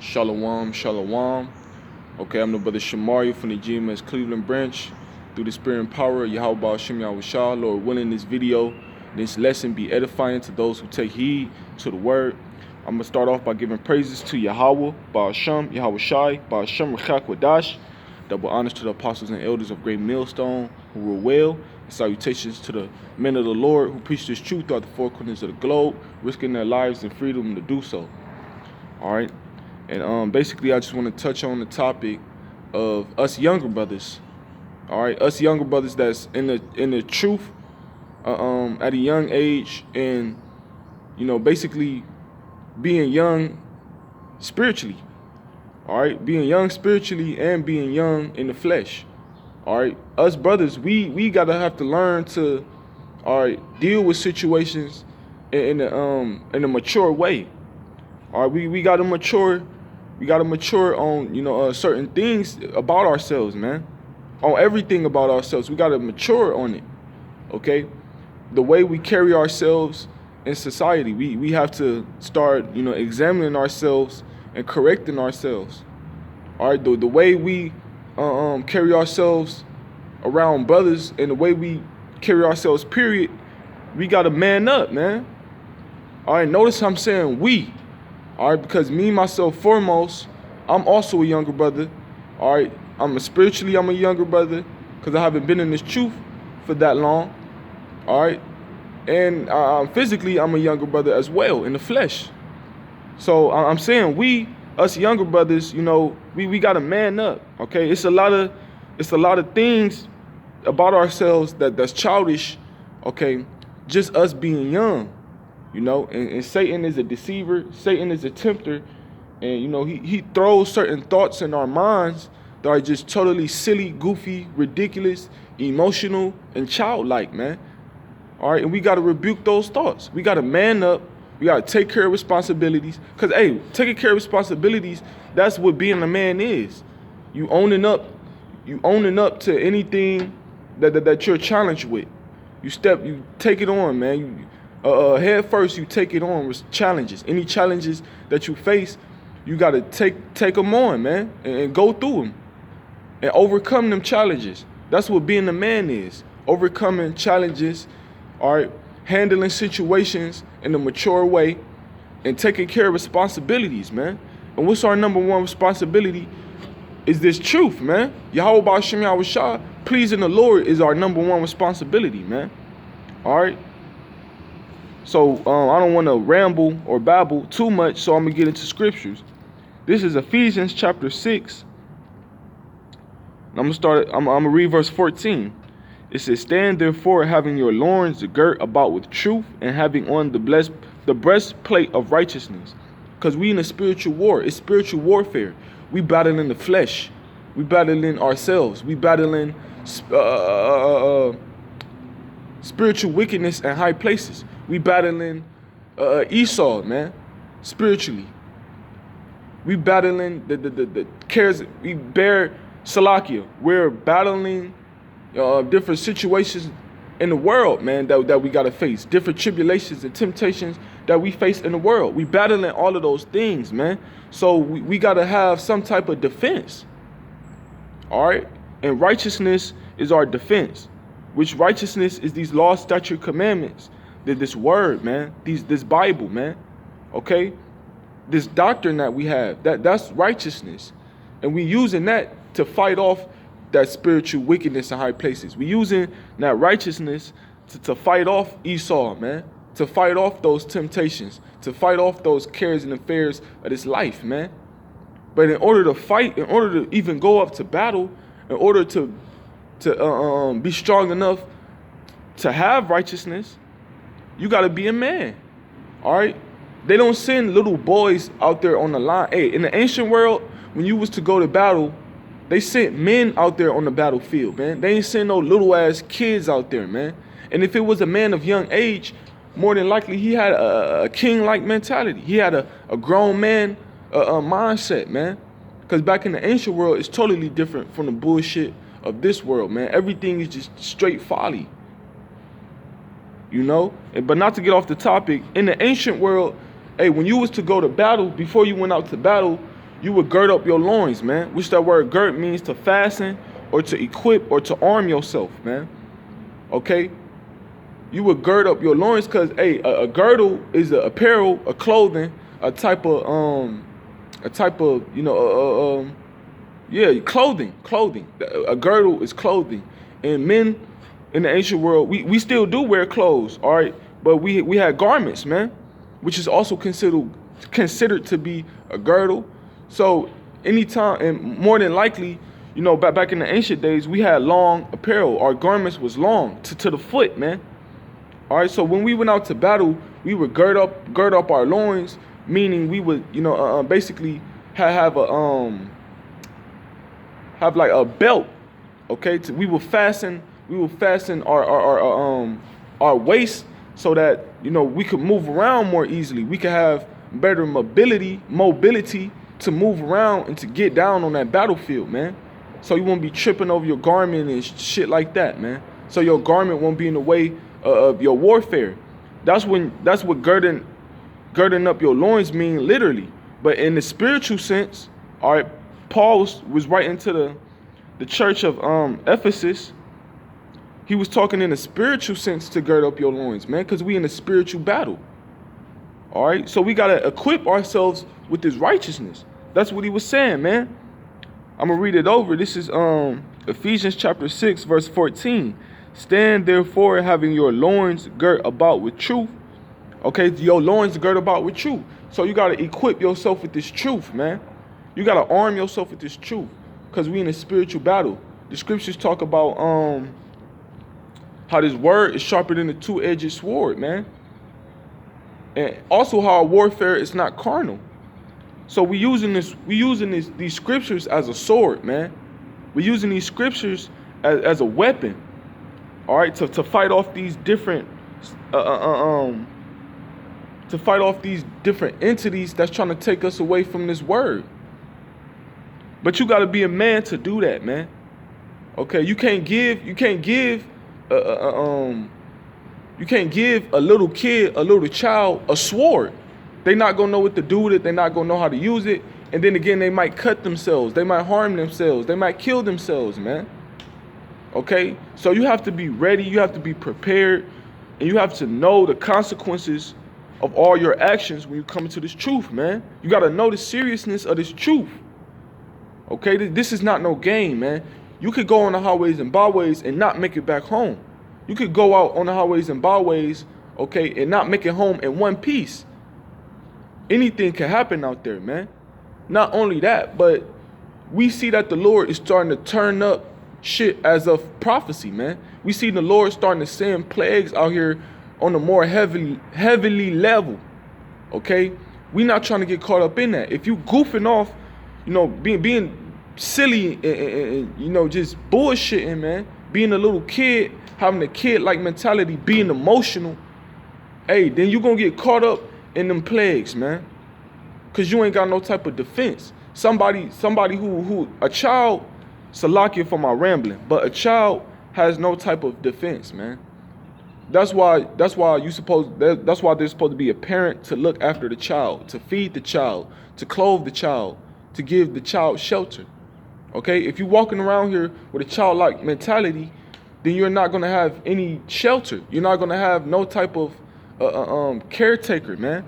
Shalom, shalom. Okay, I'm the brother Shamari from the GMS Cleveland branch. Through the spirit and power of Yahweh Shem Yahushua, Lord willing, this lesson be edifying to those who take heed to the word. I'm going to start off by giving praises to Yahweh, Ba'ashem, Yahushai, Ba'ashem Rechak Wadash. Double honors to the apostles and elders of Great Millstone who rule well. And salutations to the men of the Lord who preach this truth throughout the four corners of the globe, risking their lives and freedom to do so. All right. And basically, I just want to touch on the topic of us younger brothers. All right, us younger brothers that's in the truth at a young age, and basically being young spiritually. All right, being young spiritually and being young in the flesh. All right, us brothers, we gotta have to learn to, all right, deal with situations in a mature way. All right, we gotta mature. We gotta mature on certain things about ourselves, man. On everything about ourselves, we gotta mature on it. Okay, the way we carry ourselves in society, we have to start examining ourselves and correcting ourselves. All right, the way we carry ourselves around brothers and the way we carry ourselves, period, we gotta man up, man. All right, notice I'm saying we. All right, because me, myself, foremost, I'm also a younger brother. All right, I'm a younger brother because I haven't been in this truth for that long. All right, and physically, I'm a younger brother as well in the flesh. So I'm saying us younger brothers, we gotta man up. Okay, it's a lot of things about ourselves that's childish. Okay, just us being young. And Satan is a deceiver. Satan is a tempter. And, he throws certain thoughts in our minds that are just totally silly, goofy, ridiculous, emotional, and childlike, man. All right, and we got to rebuke those thoughts. We got to man up. We got to take care of responsibilities. Because, hey, taking care of responsibilities, that's what being a man is. You owning up to anything that you're challenged with. You take it on, man. Head first, you take it on with challenges. Any challenges that you face, you got to take them on, man, and go through them and overcome them challenges. That's what being a man is. Overcoming challenges, all right, handling situations in a mature way and taking care of responsibilities, man. And what's our number one responsibility is this truth, man. Yahweh Ba'ashem Yahushua, pleasing the Lord is our number one responsibility, man. All right. So I don't want to ramble or babble too much, so I'm going to get into scriptures. This is Ephesians chapter 6. I'm going to read verse 14. It says, "Stand therefore, having your loins girt about with truth, and having on the breastplate of righteousness." Because we in a spiritual war. It's spiritual warfare. We battling the flesh. We battling ourselves. We battling spiritual wickedness in high places. We battling Esau, man, spiritually. We battling the cares. We bear Salakia. We're battling different situations in the world, man, that we got to face. Different tribulations and temptations that we face in the world. We battling all of those things, man. So we got to have some type of defense. All right? And righteousness is our defense. Which righteousness is these laws, statutes, commandments. This word, man, this Bible, man, okay, this doctrine that we have, that's righteousness, and we using that to fight off that spiritual wickedness in high places. We using that righteousness to fight off Esau, man, to fight off those temptations, to fight off those cares and affairs of this life, man. But in order to fight, in order to even go up to battle, in order to be strong enough to have righteousness, you got to be a man, all right? They don't send little boys out there on the line. Hey, in the ancient world, when you was to go to battle, they sent men out there on the battlefield, man. They ain't send no little-ass kids out there, man. And if it was a man of young age, more than likely he had a king-like mentality. He had a grown man mindset, man. Because back in the ancient world, it's totally different from the bullshit of this world, man. Everything is just straight folly. But not to get off the topic, in the ancient world, hey, when you was to go to battle, before you went out to battle, you would gird up your loins, man. Which that word gird means to fasten or to equip or to arm yourself, man. Okay? You would gird up your loins because, hey, a girdle is a apparel, a clothing, a type of, clothing. A girdle is clothing. And men in the ancient world, we still do wear clothes, all right? But we had garments, man, which is also considered to be a girdle. So anytime, and more than likely, you know, back in the ancient days, we had long apparel. Our garments was long to the foot, man. All right, so when we went out to battle, we would gird up our loins, meaning we would, you know, basically have like a belt, okay? We will fasten our waist so that, you know, we could move around more easily. We could have better mobility to move around and to get down on that battlefield, man. So you won't be tripping over your garment and shit like that, man. So your garment won't be in the way of your warfare. That's what girding up your loins mean literally. But in the spiritual sense, all right, Paul was writing to the church of Ephesus. He was talking in a spiritual sense to gird up your loins, man, because we in a spiritual battle. All right, so we gotta equip ourselves with this righteousness. That's what he was saying, man. I'm gonna read it over. This is Ephesians chapter 6, verse 14. Stand therefore, having your loins girt about with truth. Okay, your loins girt about with truth. So you gotta equip yourself with this truth, man. You gotta arm yourself with this truth, because we in a spiritual battle. The scriptures talk about how this word is sharper than a two-edged sword, man. And also how our warfare is not carnal. So we using these scriptures as a sword, man. We're using these scriptures as a weapon. All right, to fight off these different entities that's trying to take us away from this word. But you got to be a man to do that, man. Okay, you can't give a little kid, a little child, a sword. They're not gonna know what to do with it. They're not gonna know how to use it. And then again, they might cut themselves. They might harm themselves. They might kill themselves, man. Okay, so you have to be ready. You have to be prepared, and you have to know the consequences of all your actions when you come into this truth, man. You gotta know the seriousness of this truth. Okay, this is not no game, man. You could go on the highways and byways and not make it back home. You could go out on the highways and byways, okay, and not make it home in one piece. Anything can happen out there, man. Not only that, but we see that the Lord is starting to turn up shit as of prophecy, man. We see the Lord starting to send plagues out here on a more heavily level, okay? We not trying to get caught up in that. If you goofing off, you know, being silly and you know, just bullshitting, man, being a little kid, having a kid-like mentality, being emotional, hey, then you gonna get caught up in them plagues, man, because you ain't got no type of defense. Somebody who a child, Salakia for my rambling, but a child has no type of defense, man. That's why there's supposed to be a parent to look after the child, to feed the child, to clothe the child, to give the child shelter. Okay, if you're walking around here with a childlike mentality, then you're not gonna have any shelter. You're not gonna have no type of caretaker, man.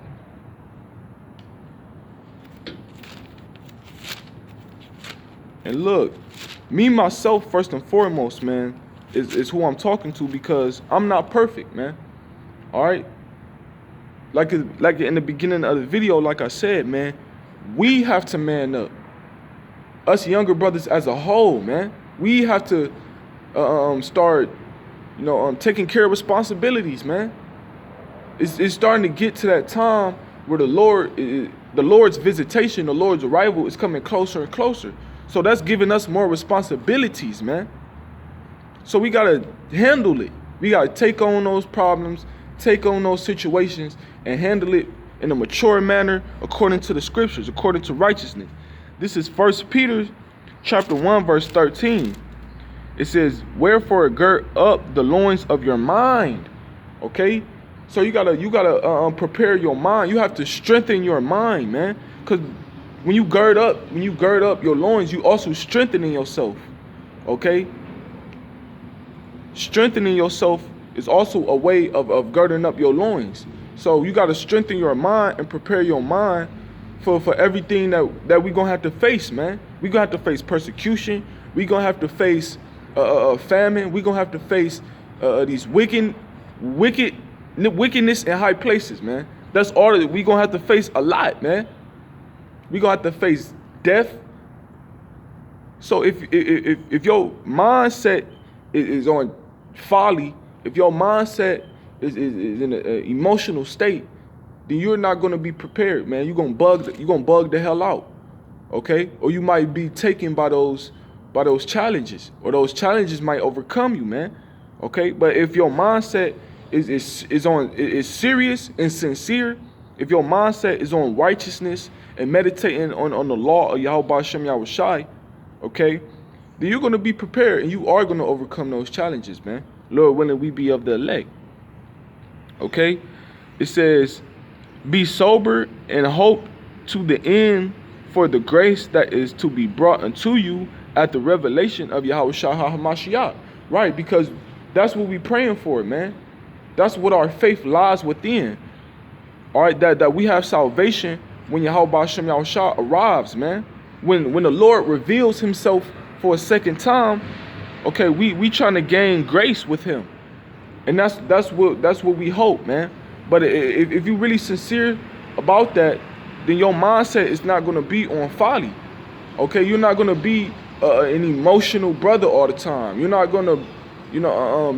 And look, me myself first and foremost, man, is who I'm talking to, because I'm not perfect, man. All right, like in the beginning of the video, like I said, man, we have to man up. Us younger brothers as a whole, man, we have to start, you know, taking care of responsibilities, man. It's starting to get to that time where the Lord's visitation, the Lord's arrival is coming closer and closer. So that's giving us more responsibilities, man. So we gotta handle it. We gotta take on those problems, take on those situations, and handle it in a mature manner according to the scriptures, according to righteousness. This is 1 Peter chapter 1, verse 13. It says, wherefore gird up the loins of your mind. Okay? So you gotta prepare your mind. You have to strengthen your mind, man. Because when you gird up your loins, you also strengthening yourself. Okay? Strengthening yourself is also a way of girding up your loins. So you got to strengthen your mind and prepare your mind for everything that we're going to have to face, man. We're going to have to face persecution. We're going to have to face famine. We're going to have to face these wickedness in high places, man. That's all that we're going to have to face a lot, man. We're going to have to face death. So if your mindset is on folly, if your mindset is in an emotional state, then you're not going to be prepared, man. You're going to bug the hell out, okay? Or you might be taken by those challenges, or those challenges might overcome you, man. Okay? But if your mindset is serious and sincere, if your mindset is on righteousness and meditating on the law of Yahweh Hashem Yahushai, okay, then you're going to be prepared and you are going to overcome those challenges, man. Lord willing, we be of the elect. Okay? It says, be sober and hope to the end for the grace that is to be brought unto you at the revelation of Yahweh Shah HaMashiach. Right, because that's what we praying for, man. That's what our faith lies within. All right, that we have salvation when Yahweh Hashem Yahushua arrives, man. When the Lord reveals himself for a second time, okay, we trying to gain grace with him. And that's what we hope, man. But if you're really sincere about that, then your mindset is not going to be on folly. Okay, you're not going to be an emotional brother all the time. You're not going to,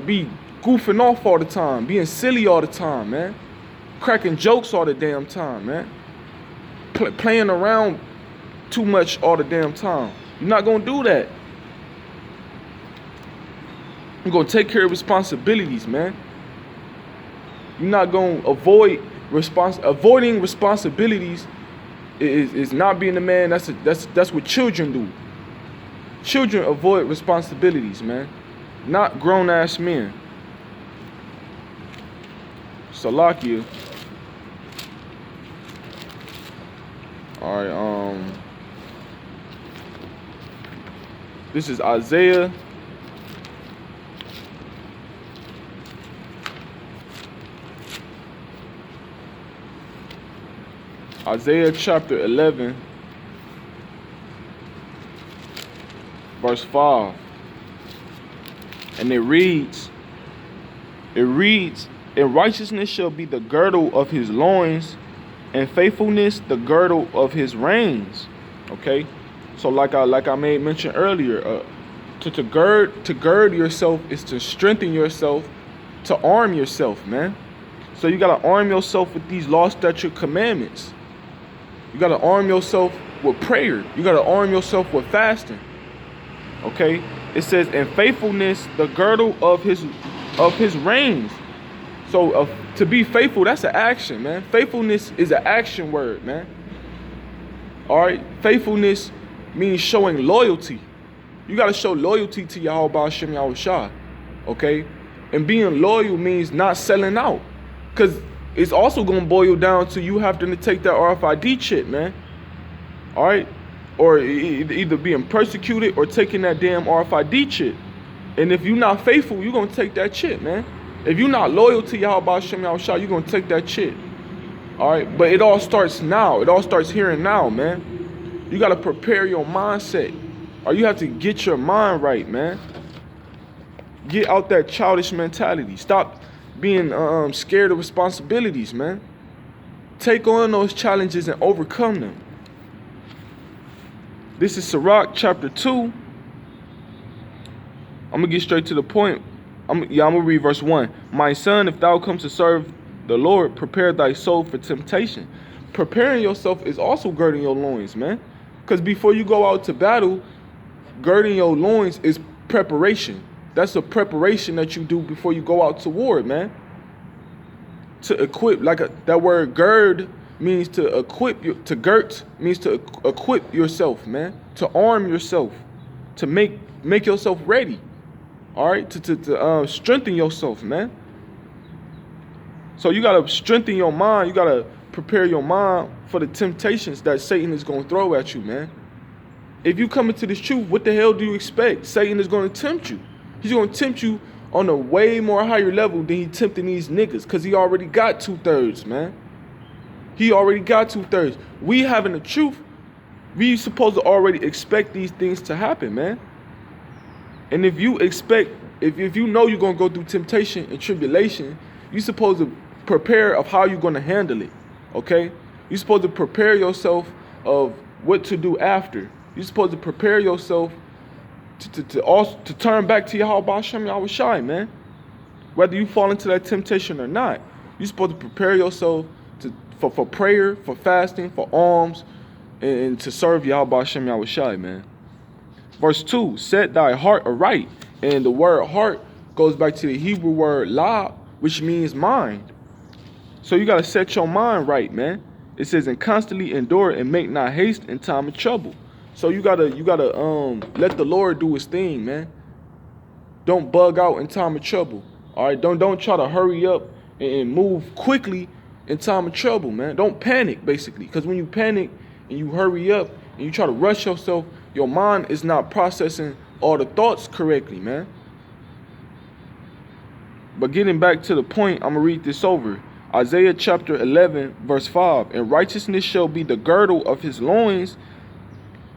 be goofing off all the time, being silly all the time, man. Cracking jokes all the damn time, man. Playing around too much all the damn time. You're not going to do that. You're going to take care of responsibilities, man. You're not going to avoiding responsibilities is not being a man. That's what children do. Children avoid responsibilities, man. Not grown-ass men. Salakia. All right, this is Isaiah. Isaiah chapter 11, verse 5. And it reads, and righteousness shall be the girdle of his loins, and faithfulness the girdle of his reins. Okay? So like I made mention earlier, to gird yourself is to strengthen yourself, to arm yourself, man. So you gotta arm yourself with these law, statute, commandments. You gotta arm yourself with prayer. You gotta arm yourself with fasting. Okay? It says, and faithfulness the girdle of his reins. So to be faithful, that's an action, man. Faithfulness is an action word, man. All right? Faithfulness means showing loyalty. You got to show loyalty to Yahweh Hashem Yahushua. Okay? And being loyal means not selling out. Because it's also going to boil down to you having to take that RFID chip, man. All right? Or either being persecuted or taking that damn RFID chip. And if you're not faithful, you're going to take that chip, man. If you're not loyal to Yahweh Hashem Yahushua, you're going to take that chip. All right? But it all starts now. It all starts here and now, man. You got to prepare your mindset. Or you have to get your mind right, man. Get out that childish mentality. Stop being scared of responsibilities, man. Take on those challenges and overcome them. This is Sirach chapter 2. I'm going to get straight to the point. I'm going to read verse 1. My son, if thou come to serve the Lord, prepare thy soul for temptation. Preparing yourself is also girding your loins, man. Because before you go out to battle, girding your loins is preparation. That's a preparation that you do before you go out to war, man. To equip, that word gird means to equip. To girt means to equip yourself, man. To arm yourself. To make yourself ready. All right, to strengthen yourself, man. So you gotta strengthen your mind. You gotta prepare your mind for the temptations that Satan is going to throw at you, man. If you come into this truth, what the hell do you expect? Satan is going to tempt you. He's going to tempt you on a way more higher level than he tempting these niggas, because he already got 2/3, man. He already got 2/3. We having the truth, we supposed to already expect these things to happen, man. And if you expect, if you know you're going to go through temptation and tribulation, you're supposed to prepare of how you're going to handle it, okay? You're supposed to prepare yourself of what to do after. You're supposed to prepare yourself to turn back to Yahweh Hashem Yahweh Shai, man. Whether you fall into that temptation or not, you're supposed to prepare yourself for prayer, for fasting, for alms, and to serve Yahweh Hashem Yahweh Shai, man. Verse 2, set thy heart aright. And the word heart goes back to the Hebrew word lab, which means mind. So you got to set your mind right, man. It says, and constantly endure and make not haste in time of trouble. So you gotta let the Lord do his thing, man. Don't bug out in time of trouble. All right, don't try to hurry up and move quickly in time of trouble, man. Don't panic, basically, because when you panic and you hurry up and you try to rush yourself, your mind is not processing all the thoughts correctly, man. But getting back to the point, I'm gonna read this over. Isaiah chapter 11, verse 5. And righteousness shall be the girdle of his loins,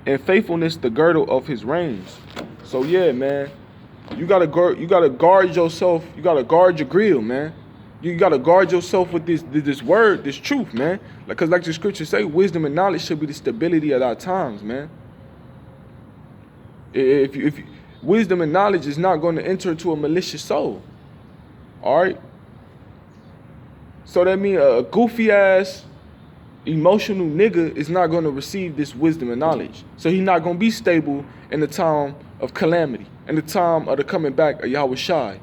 and faithfulness the girdle of his reins. So yeah, man, you gotta guard yourself. You gotta guard your grill, man. You gotta guard yourself with this word, this truth, man. Because like the scriptures say, wisdom and knowledge should be the stability at our times, man. If wisdom and knowledge is not going to enter into a malicious soul, all right. So that means a goofy ass, emotional nigga is not going to receive this wisdom and knowledge. So he's not going to be stable in the time of calamity, in the time of the coming back of Yahweh Shai.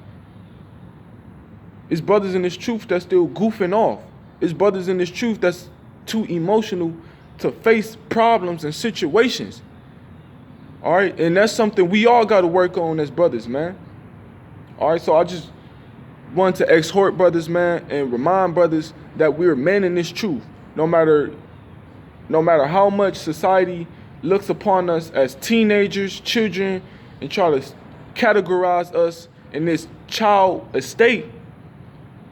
It's brothers in this truth that's still goofing off. It's brothers in this truth that's too emotional to face problems and situations. All right, and that's something we all got to work on as brothers, man. All right, so I just want to exhort brothers, man, and remind brothers that we're men in this truth. No matter how much society looks upon us as teenagers, children, and try to categorize us in this child estate.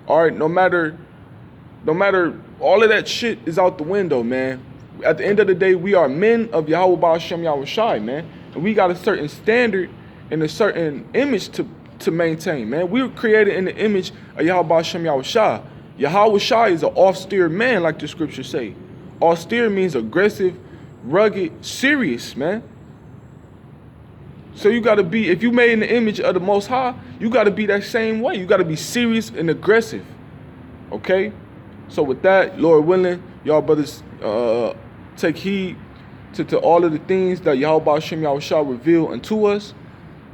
All right, no matter all of that shit is out the window, man. At the end of the day, we are men of Yahweh Hashem Yahweh Shai, man. And we got a certain standard and a certain image to maintain, man. We were created in the image of Yahweh Hashem Yahweh Shai. Yahweh Shai is an austere man, like the scriptures say. Austere means aggressive, rugged, serious, man. So you got to be, if you made in the image of the Most High, you got to be that same way. You got to be serious and aggressive, okay? So with that, Lord willing, y'all brothers take heed to all of the things that Yahweh Hashem Yahweh Shai reveal unto us.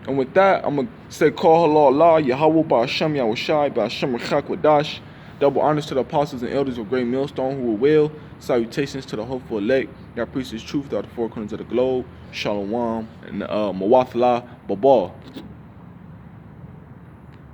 And with that, I'm going to say, call halal Allah, Yahweh Hashem Yahweh Shai, Hashem Rechak Wadash. Double honors to the apostles and elders of Great Millstone who were well. Salutations to the hopeful elect. Y'all preach this truth throughout the four corners of the globe. Shalom and Mawathala Babal.